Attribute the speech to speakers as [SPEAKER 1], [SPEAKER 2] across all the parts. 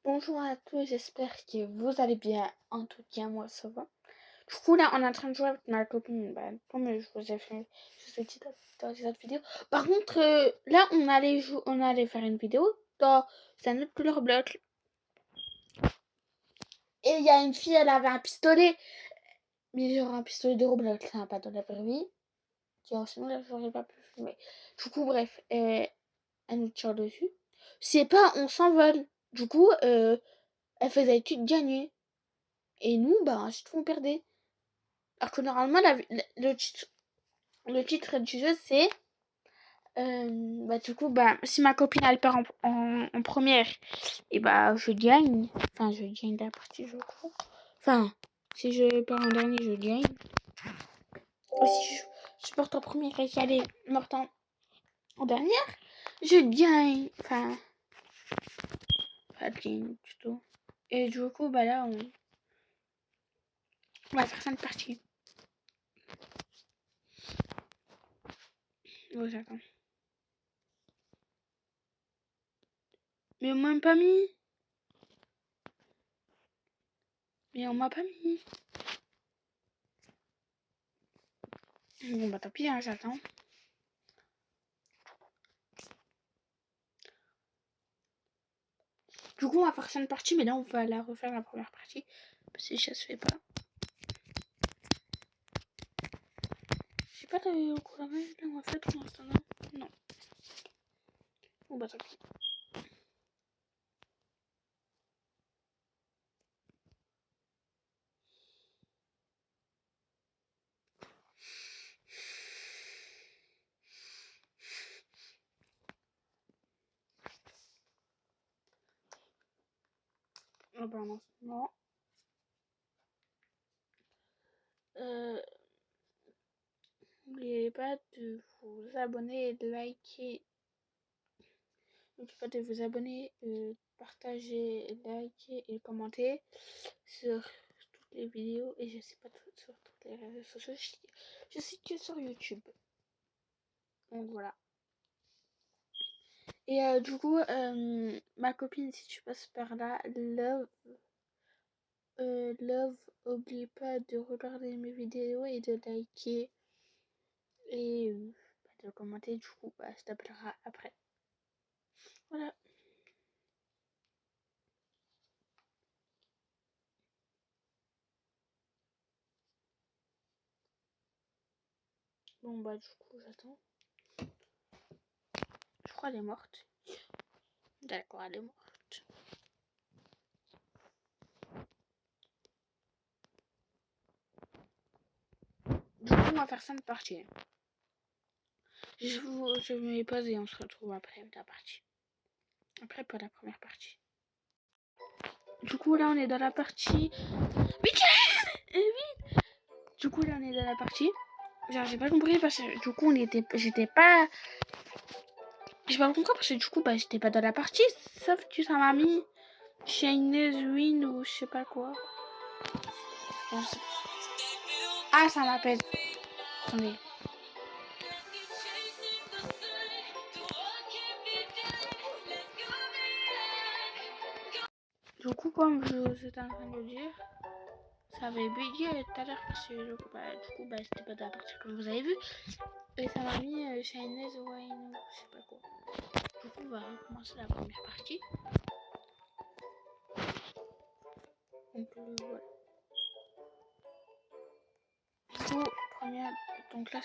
[SPEAKER 1] Bonjour à tous, j'espère que vous allez bien. En tout cas, moi ça va. Du coup, là, on est en train de jouer avec ma copine. Comme je vous ai fait, je vous ai dit dans les autres vidéos. Par contre, là, on allait faire une vidéo dans un autre couleur bloc. Et il y a une fille, elle avait un pistolet. Mais genre un pistolet de Roblox, ça pas dans la vraie vie. Sinon, là, j'aurais pas pu filmer. Du coup, bref, elle nous tire dessus. C'est pas, on s'envole. Du coup, elle faisait étude gagnée. Et nous, c'est tout, on perdait. Alors que normalement, le titre du jeu, c'est... du coup, si ma copine, elle perd en première, et je gagne. Enfin, je gagne la partie, je crois. Enfin, si je perds en dernier, je gagne. Et si je porte en première et qu'elle est morte en dernière, je gagne. Enfin, pas de gagne du tout. Et du coup, là, on va faire 5 parties. Oh, j'attends. Mais on m'a pas mis. Mais on m'a pas mis. Bon, tant pis, hein, j'attends. Du coup, on va faire 5 parties, mais là, on va la refaire la première partie. Parce que ça se fait pas. J'ai pas de couleur là, on va faire pour l'instant, non. Bon, tant pis. Oh, non. N'oubliez pas de vous abonner et de liker. N'oubliez pas de vous abonner, partager, liker et commenter sur toutes les vidéos. Et je sais pas sur toutes les réseaux sociaux. Je suis que sur YouTube. Donc voilà. Et du coup, ma copine, si tu passes par là, Love, oublie pas de regarder mes vidéos et de liker et de commenter. Du coup, je t'appellera après. Voilà. Bon, du coup, j'attends. Je crois qu'elle est morte. D'accord, elle est morte. Du coup, on va faire 5 parties. Je me pose et on se retrouve après la partie. Après, pour la première partie. Du coup, là, on est dans la partie... Vite. Du coup, là, on est dans la partie... Genre, j'ai pas compris parce que du coup, j'étais pas... J'ai pas compris parce que du coup, j'étais pas dans la partie. Sauf que ça m'a mis Chinese Win ou je sais pas quoi. Ah, ça m'appelle. Attendez. Du coup, comme je vous étais en train de dire, ça avait bugué tout à l'heure parce que du coup, j'étais pas dans la partie comme vous avez vu. Et ça m'a mis Chinese Wine ou je sais pas quoi. Du coup, on va recommencer la première partie. Donc, voilà. Du coup, première. Donc là,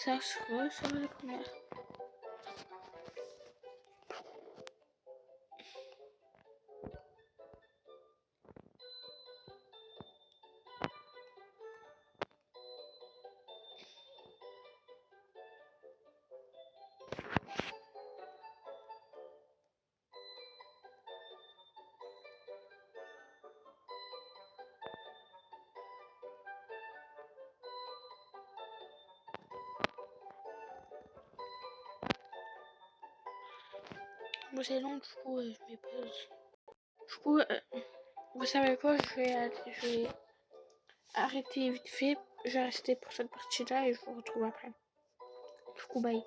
[SPEAKER 1] ça sera la première. Bon, c'est long, du coup, je mets pause. Du coup, vous savez quoi, je vais arrêter vite fait. Je vais rester pour cette partie-là et je vous retrouve après. Du coup, bye.